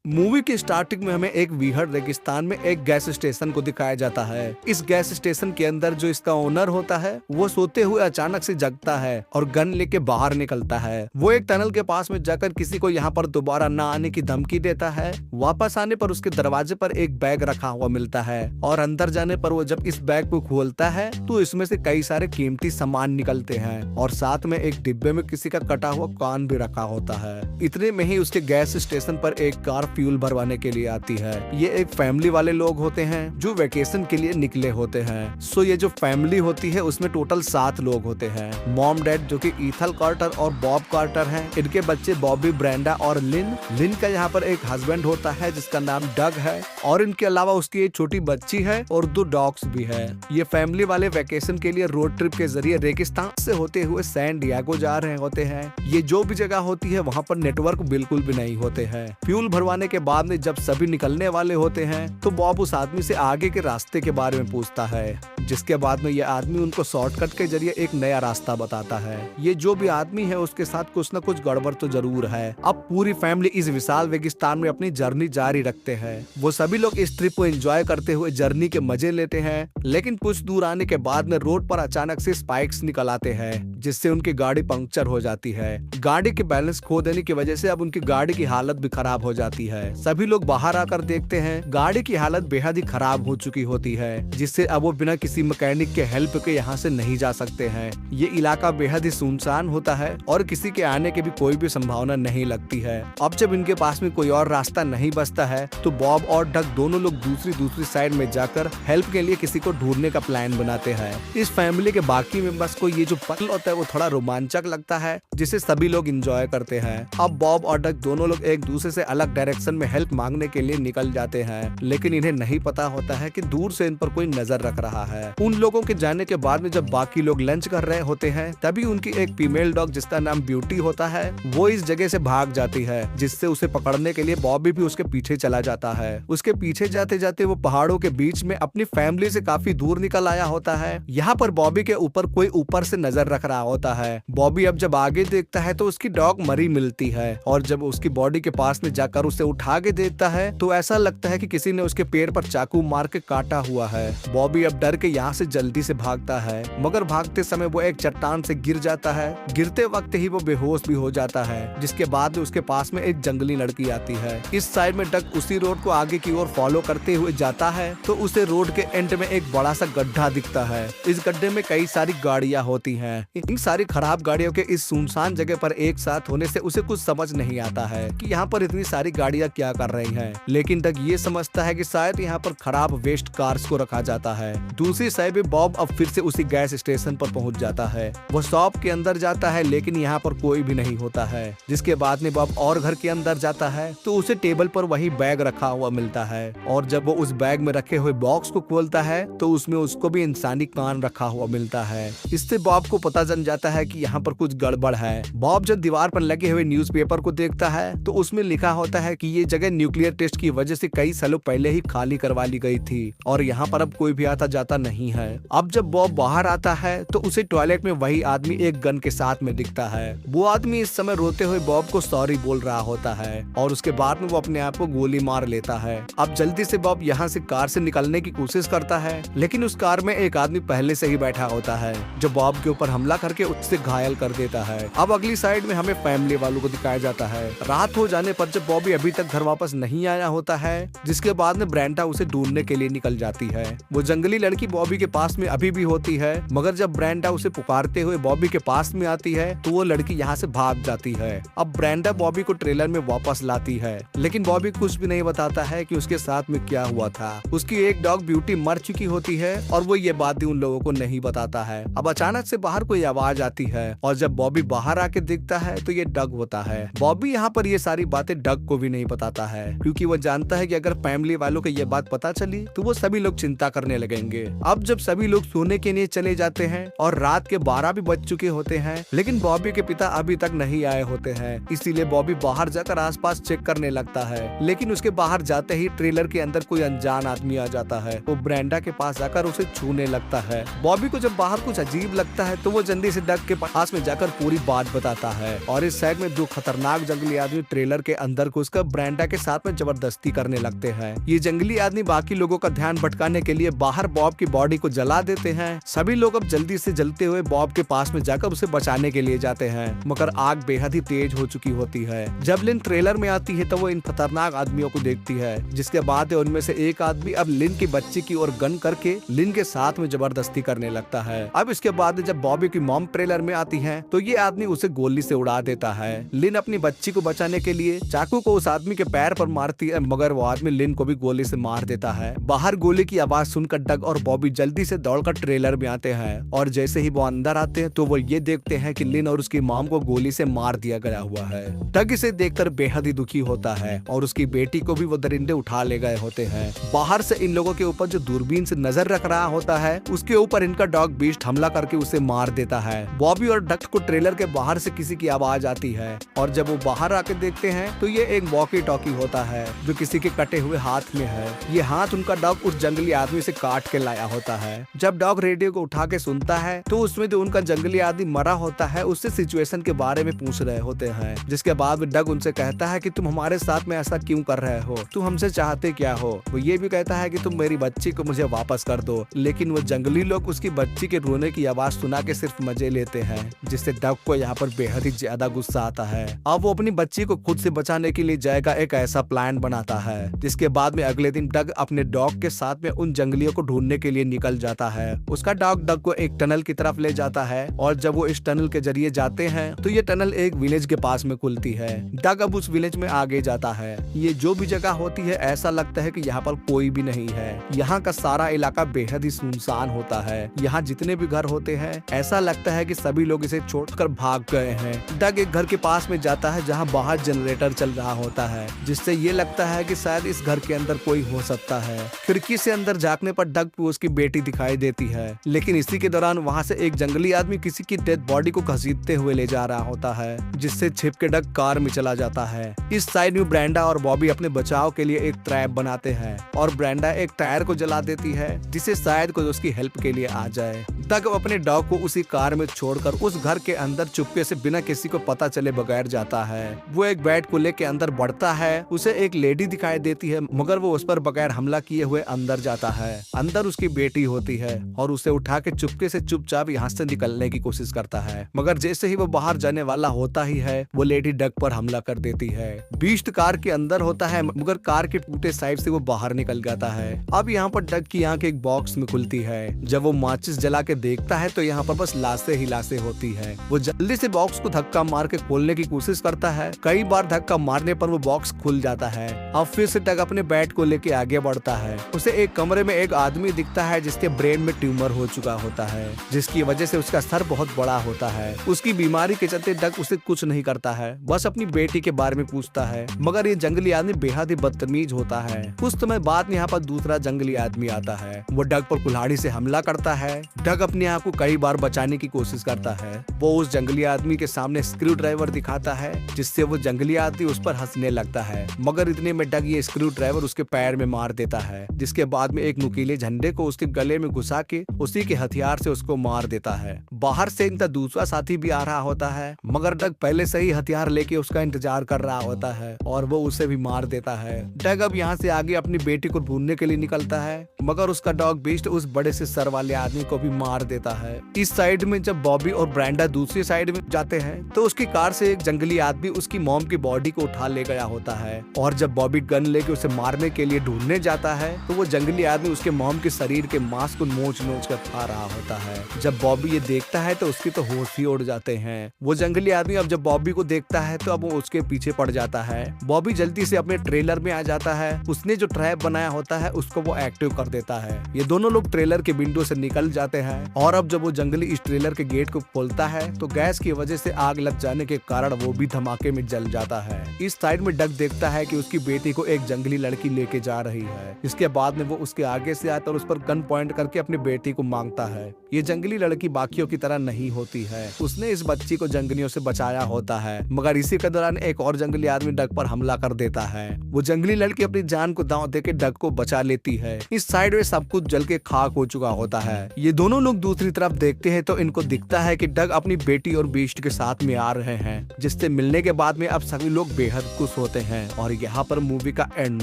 Movie की starting में हमें एक विहड़ रेगिस्तान में एक गैस स्टेशन को दिखाया जाता है। इस गैस स्टेशन के अंदर जो इसका ओनर होता है वो सोते हुए अचानक से जगता है और गन लेके बाहर निकलता है। वो एक टनल के पास में जाकर किसी को यहाँ पर दोबारा ना आने की धमकी देता है। वापस आने पर उसके दरवाजे पर एक बैग रखा हुआ मिलता है और अंदर जाने पर वो जब इस बैग को खोलता है तो इसमें से कई सारे कीमती सामान निकलते हैं और साथ में एक डिब्बे में किसी का कटा हुआ कान भी रखा होता है। इतने में ही उसके गैस स्टेशन पर एक कार फ्यूल भरवाने के लिए आती है। ये एक फैमिली वाले लोग होते हैं जो वेकेशन के लिए निकले होते हैं। सो ये जो फैमिली होती है उसमें टोटल 7 लोग होते हैं। मॉम डैड जो कि ईथल कार्टर और बॉब कार्टर हैं। इनके बच्चे बॉबी, ब्रेंडा और लिन का यहाँ पर एक हस्बैंड होता है जिसका नाम डग है और इनके अलावा उसकी एक छोटी बच्ची है और 2 डॉग्स भी है। ये फैमिली वाले वेकेशन के लिए रोड ट्रिप के जरिए रेगिस्तान से होते हुए सैन डिएगो जा रहे होते हैं। ये जो भी जगह होती है वहाँ पर नेटवर्क बिल्कुल भी नहीं होते हैं। फ्यूल भरवाने के बाद में जब सभी निकलने वाले होते हैं तो बॉब उस आदमी से आगे के रास्ते के बारे में पूछता है, जिसके बाद में ये आदमी उनको शॉर्टकट के जरिए एक नया रास्ता बताता है। ये जो भी आदमी है उसके साथ कुछ न कुछ गड़बड़ तो जरूर है। अब पूरी फैमिली इस विशाल रेगिस्तान में अपनी जर्नी जारी रखते हैं। वो सभी लोग इस ट्रिप को एंजॉय करते हुए जर्नी के मजे लेते हैं, लेकिन कुछ दूर आने के बाद में रोड पर अचानक से स्पाइक्स निकल आते हैं जिससे उनकी गाड़ी पंक्चर हो जाती है। गाड़ी के बैलेंस खो देने की वजह से अब उनकी गाड़ी की हालत भी खराब हो जाती है। सभी लोग बाहर आकर देखते हैं गाड़ी की हालत बेहद ही खराब हो चुकी होती है, जिससे अब वो बिना किसी मैकेनिक के हेल्प के यहाँ से नहीं जा सकते हैं। ये इलाका बेहद ही सुनसान होता है और किसी के आने की भी कोई भी संभावना नहीं लगती है। अब जब इनके पास में कोई और रास्ता नहीं बचता है तो बॉब और डग दोनों लोग दूसरी साइड में जाकर हेल्प के लिए किसी को ढूंढने का प्लान बनाते हैं। इस फैमिली के बाकी मेंबर्स को ये जो पल होता है वो थोड़ा रोमांचक लगता है, जिसे सभी लोग एंजॉय करते हैं। अब बॉब और डग दोनों लोग एक दूसरे से अलग डायरेक्शन में हेल्प मांगने के लिए निकल जाते हैं, लेकिन इन्हें नहीं पता होता है कि दूर से इन पर कोई नजर रख रहा है। उन लोगों के जाने के बाद में जब बाकी लोग लंच कर रहे होते हैं तभी उनकी एक फीमेल डॉग जिसका नाम ब्यूटी होता है वो इस जगह से भाग जाती है, जिससे उसे पकड़ने के लिए बॉबी भी उसके पीछे चला जाता है। उसके पीछे जाते जाते वो पहाड़ों के बीच में अपनी फैमिली से काफी दूर निकल आया होता है। यहाँ पर बॉबी के ऊपर कोई ऊपर से नजर रख रहा होता है। बॉबी अब जब आगे देखता है तो उसकी डॉग मरी मिलती है और जब उसकी बॉडी के पास में जाकर उसे उठा के देखता है तो ऐसा लगता है कि किसी ने उसके पैर पर चाकू मार के काटा हुआ है। बॉबी अब डर के यहाँ से जल्दी से भागता है, मगर भागते समय वो एक चट्टान से गिर जाता है। गिरते वक्त ही वो बेहोश भी हो जाता है, जिसके बाद में उसके पास में एक जंगली लड़की आती है। इस साइड में डग उसी रोड को आगे की ओर फॉलो करते हुए जाता है तो उसे रोड के एंड में एक बड़ा सा गड्ढा दिखता है। इस गड्ढे में कई सारी गाड़ियां होती हैं। इन सारी खराब गाड़ियों के इस सुनसान जगह पर एक साथ होने से उसे कुछ समझ नहीं आता है कि यहाँ पर इतनी सारी गाड़ियां क्या कर रही हैं। लेकिन डग ये समझता है कि शायद यहाँ पर खराब वेस्ट कार्स को रखा जाता है। दूसरी साइड में बॉब अब फिर से उसी गैस स्टेशन पर पहुंच जाता है। वो शॉप के अंदर जाता है लेकिन यहाँ पर कोई भी नहीं होता है। जिसके बाद में बॉब और घर के अंदर जाता है तो उसे टेबल पर वही बैग रखा हुआ मिलता है और जब वो उस बैग में रखे हुए बॉक्स को खोलता है तो उसमें उसको भी इंसानी कान रखा हुआ मिलता है। इससे बॉब को पता चल जाता है कि यहाँ पर कुछ गड़बड़ है। बॉब जब दीवार पर लगे हुए न्यूज़पेपर को देखता है तो उसमें लिखा होता है कि ये जगह न्यूक्लियर टेस्ट की वजह से कई सालों पहले ही खाली करवा ली गई थी और यहाँ पर अब कोई भी आता जाता नहीं है। अब जब बॉब बाहर आता है तो उसे टॉयलेट में वही आदमी एक गन के साथ में दिखता है। वो आदमी इस समय रोते हुए बॉब को सॉरी बोल रहा होता है और उसके बाद में वो अपने आप को गोली मार लेता है। अब जल्दी से बॉब यहाँ से कार से निकलने की कोशिश करता है, लेकिन उस कार में एक आदमी पहले से ही बैठा होता है जो बॉब के ऊपर हमला करके उससे घायल कर देता है। अब अगली साइड में हमें फैमिली वालों को दिखाया जाता है। रात हो जाने पर जब बॉबी अभी तक घर वापस नहीं आया होता है, जिसके बाद में ब्रेंडा उसे ढूंढने के लिए निकल जाती है। वो जंगली लड़की बॉबी के पास में अभी भी होती है, मगर जब ब्रेंडा उसे पुकारते हुए बॉबी के पास में आती है तो वो लड़की यहाँ से भाग जाती है। अब ब्रेंडा बॉबी को ट्रेलर में वापस लाती है, लेकिन बॉबी कुछ भी नहीं बताता है कि उसके साथ में क्या हुआ था। उसकी एक डॉग ब्यूटी मर चुकी होती है और वो ये बात उन लोगों को नहीं बताता है। अब अचानक से बाहर कोई आवाज आती है और जब बॉबी बाहर आके दिखता है तो ये डग होता है। बॉबी यहाँ पर ये सारी बातें डग को भी नहीं बताता है, क्योंकि वो जानता है कि अगर फैमिली वालों को ये बात पता चली तो वो सभी लोग चिंता करने लगेंगे। अब जब सभी लोग सोने के लिए चले जाते हैं और रात के 12 भी बज चुके होते हैं, लेकिन बॉबी के पिता अभी तक नहीं आए होते हैं। इसीलिए बॉबी बाहर जाकर आसपास चेक करने लगता है, लेकिन उसके बाहर जाते ही ट्रेलर के अंदर कोई अनजान आदमी आ जाता है। वो ब्रेंडा के पास जाकर उसे छूने लगता है। बॉबी को जब बाहर कुछ अजीब लगता है तो वो जल्दी से डग के पास में जाकर पूरी बात बताता है और इस साइड में 2 खतरनाक जंगली आदमी ट्रेलर के अंदर घुसकर ब्रेंडा के साथ में जबरदस्ती करने लगते हैं। ये जंगली आदमी बाकी लोगों का ध्यान भटकाने के लिए बाहर बॉब की बॉडी को जला देते हैं। सभी लोग अब जल्दी से जलते हुए बॉब के पास में जाकर उसे बचाने के लिए जाते हैं, मगर आग बेहद ही तेज हो चुकी होती है। जब लिन ट्रेलर में आती है तो वो इन खतरनाक आदमियों को देखती है, जिसके बाद उनमें से एक आदमी अब लिन की बच्ची की ओर गन करके लिन के साथ में जबरदस्ती करने लगता है। अब इसके बाद जब बॉबी की मॉम ट्रेलर में आती है तो ये आदमी उसे गोली से उड़ा देता है। लिन अपनी बच्ची को बचाने के लिए चाकू को उस आदमी के पैर पर मारती है, मगर वो आदमी लिन को भी गोली से मार देता है। बाहर गोली की आवाज सुनकर डग और बॉबी जल्दी से दौड़कर ट्रेलर में आते हैं, और जैसे ही वो अंदर आते हैं तो वो ये देखते हैं कि लिन और उसकी मॉम को गोली से मार दिया गया हुआ है। डग इसे देखकर बेहद ही दुखी होता है और उसकी बेटी को भी वो दरिंदे उठा ले गए होते हैं। बाहर से इन लोगों के ऊपर जो दूरबीन से नजर रख रहा होता है उसके ऊपर इनका डॉग बीस्ट हमला करके उसे मार देता है। बॉबी और डग को ट्रेलर के बाहर से किसी की आवाज आती है, और जब वो बाहर आके देखते हैं तो ये एक वॉकी टॉकी होता है जो किसी के कटे हुए हाथ में है। ये हाथ उनका डॉग उस जंगली आदमी से काट के लाया होता है। जब डॉग रेडियो को उठा के सुनता है तो उसमें जो उनका जंगली आदमी मरा होता है उससे सिचुएशन के बारे में पूछ रहे होते हैं, जिसके बाद डग उनसे कहता है कि तुम हमारे साथ में ऐसा क्यों कर रहे हो, तुम हमसे चाहते क्या हो। वो ये भी कहता है कि तुम मेरी बच्ची को मुझे वापस कर दो, लेकिन वो जंगली लोग उसकी बच्ची के रोने की आवाज सुना के सिर्फ मजे लेते हैं, जिससे डग को यहाँ पर बेहद ही ज्यादा गुस्सा आता है। अब वो अपनी बच्ची को खुद से बचाने के लिए जाएगा एक ऐसा प्लान बनाता है, जिसके बाद में अगले दिन डग अपने डॉग के साथ में उन जंगलियों को ढूंढने के लिए निकल जाता है। उसका डॉग डग को एक टनल की तरफ ले जाता है, और जब वो इस टनल के जरिए जाते हैं तो ये टनल एक विलेज के पास में खुलती है। डग अब उस विलेज में आगे जाता है। ये जो भी जगह होती है ऐसा लगता है कि यहाँ पर कोई भी नहीं है। यहाँ का सारा इलाका बेहद ही सुनसान होता है। यहाँ जितने भी घर होते हैं ऐसा लगता है कि सभी लोग इसे छोड़कर भाग गए हैं। डग एक घर के पास में जाता है जहाँ बाहर जनरेटर चल रहा होता है, जिससे ये लगता है कि शायद इस घर के अंदर कोई हो सकता है। खिड़की से अंदर झांकने पर डग को उसकी बेटी दिखाई देती है, लेकिन इसी के दौरान वहाँ से एक जंगली आदमी किसी की डेड बॉडी को घसीटते हुए ले जा रहा होता है, जिससे छिप के डग कार में चला जाता है। इस साइड में ब्रेंडा और बॉबी अपने बचाव के लिए एक ट्रैप बनाते हैं, और ब्रेंडा एक टायर को जला देती है जिससे शायद कोई उसकी हेल्प के लिए आ जाए। डग अपने डॉग को उसी कार में छोड़कर उस घर के अंदर चुपके से बिना किसी को पता चले बगैर जाता है। वो एक बेड को लेके अंदर बढ़ता है। उसे एक लेडी दिखाई देती है, मगर वो उस पर बगैर हमला किए हुए अंदर जाता है। अंदर उसकी बेटी होती है और उसे उठा के चुपके से चुपचाप यहाँ से निकलने की कोशिश करता है, मगर जैसे ही वो बाहर जाने वाला होता ही है वो लेडी डग पर हमला कर देती है। बीस्ट कार के अंदर होता है, मगर कार के टूटे साइड से वो बाहर निकल जाता है। अब यहाँ पर डग की आंख एक बॉक्स में खुलती है। जब वो माचिस जला के देखता है तो यहाँ पर बस लाशें ही लाशें होती है। वो जल्दी से बॉक्स को धक्का मार के खोलने की कोशिश करता है। कई बार धक्का मारने पर वो बॉक्स खुल जाता है। अब फिर से डग अपने बैट को लेके आगे बढ़ता है। उसे एक कमरे में एक आदमी दिखता है जिसके ब्रेन में ट्यूमर हो चुका होता है, जिसकी वजह से उसका सर बहुत बड़ा होता है। उसकी बीमारी के चलते डग उसे कुछ नहीं करता है, बस अपनी बेटी के बारे में पूछता है, मगर ये जंगली आदमी बेहद ही बदतमीज होता है। कुछ समय बाद यहाँ पर दूसरा जंगली आदमी आता है। वो डग पर कुल्हाड़ी से हमला करता है। डग अपने आप को कई बार बचाने की कोशिश करता है। वो उस जंगली आदमी के सामने स्क्रू ड्राइवर दिखाता है, जिससे वो जंगली आदमी उस पर हंसने लगता है, मगर इतने में डग ये स्क्रू ड्राइवर उसके पैर में मार देता है, जिसके बाद में एक नुकीले झंडे को उसके गले में घुसा के उसी के हथियार से उसको मार देता है। बाहर से इनका दूसरा साथी भी आ रहा होता है, मगर डग पहले से ही हथियार लेके उसका इंतजार कर रहा होता है और वो उसे भी मार देता है। डग अब यहाँ से आगे अपनी बेटी को ढूंढने के लिए निकलता है, मगर उसका डॉग बीस्ट उस बड़े से सर वाले आदमी को भी मार देता है। इस साइड में जब बॉबी और ब्रेंडा दूसरी साइड में जाते हैं तो उसकी कार से एक जंगली आदमी उसकी मॉम की बॉडी को उठा ले गया होता है, और जब बॉबी गन लेके उसे मारने के लिए ढूंढने जाता है तो वो जंगली आदमी उसके मॉम के शरीर के मांस को नोच नोच कर खा रहा होता है। जब बॉबी ये देखता है तो उसकी तो होश ही उड़ जाते हैं। वो जंगली आदमी अब जब बॉबी को देखता है तो अब वो उसके पीछे पड़ जाता है। बॉबी जल्दी से अपने ट्रेलर में आ जाता है। उसने जो ट्रैप बनाया होता है उसको वो एक्टिव कर देता है। ये दोनों लोग ट्रेलर के विंडो से निकल जाते हैं, और अब जब वो जंगली इस ट्रेलर के गेट को खोलता है तो गैस की वजह से आग लग जाने के कारण वो भी धमाके में जल जाता है। इस साइड में डग देखता है कि उसकी बेटी को एक जंगली लड़की लेके जा रही है। इसके बाद में वो उसके आगे से आता और उस पर गन पॉइंट करके अपनी बेटी को मांगता है। ये जंगली लड़की बाकियों की तरह नहीं होती है। उसने इस बच्ची को जंगलियों से बचाया होता है, मगर इसी के दौरान एक और जंगली आदमी डग पर हमला कर देता है। वो जंगली लड़की अपनी जान को दांव देके डग को बचा लेती है। इस साइड में सब कुछ जल के खाक हो चुका होता है। ये दोनों लोग दूसरी तरफ देखते हैं तो इनको दिखता है कि डग अपनी बेटी और बीस्ट के साथ में आ रहे हैं, जिससे मिलने के बाद में अब सभी लोग बेहद खुश होते हैं और यहाँ पर मूवी का एंड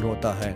होता है।